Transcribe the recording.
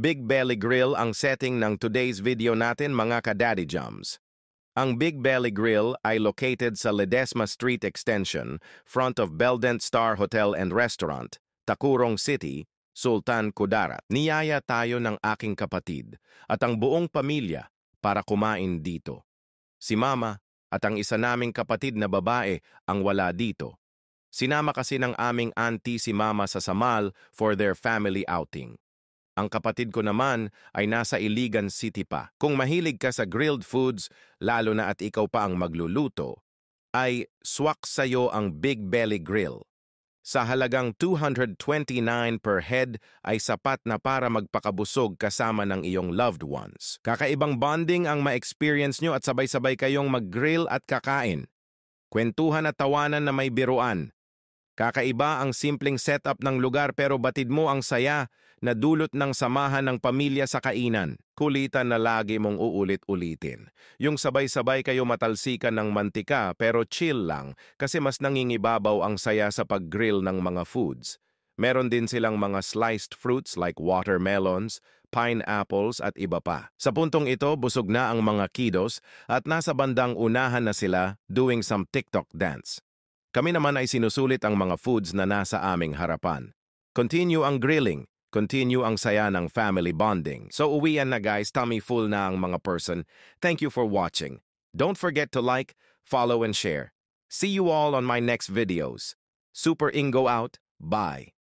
Big Belly Grill ang setting ng today's video natin mga ka-Daddy Jums. Ang Big Belly Grill ay located sa Ledesma Street Extension, front of Beldent Star Hotel and Restaurant, Tacurong City, Sultan Kudarat. Niyaya tayo ng aking kapatid at ang buong pamilya para kumain dito. Si Mama at ang isa naming kapatid na babae ang wala dito. Sinama kasi ng aming auntie si Mama sa Samal for their family outing. Ang kapatid ko naman ay nasa Iligan City pa. Kung mahilig ka sa grilled foods, lalo na at ikaw pa ang magluluto, ay swak sa'yo ang Big Belly Grill. Sa halagang 229 per head ay sapat na para magpakabusog kasama ng iyong loved ones. Kakaibang bonding ang ma-experience nyo at sabay-sabay kayong mag-grill at kakain. Kwentuhan at tawanan na may biruan. Kakaiba ang simpleng setup ng lugar pero batid mo ang saya na dulot ng samahan ng pamilya sa kainan. Kulitan na lagi mong uulit-ulitin. Yung sabay-sabay kayo matalsikan ng mantika pero chill lang kasi mas nangingibabaw ang saya sa pag-grill ng mga foods. Meron din silang mga sliced fruits like watermelons, pineapples at iba pa. Sa puntong ito, busog na ang mga kiddos at nasa bandang unahan na sila doing some TikTok dance. Kami naman ay sinusulit ang mga foods na nasa aming harapan. Continue ang grilling, continue ang saya ng family bonding. So uwian na guys, tummy full na ang mga person. Thank you for watching. Don't forget to like, follow and share. See you all on my next videos. Super Ingo out. Bye.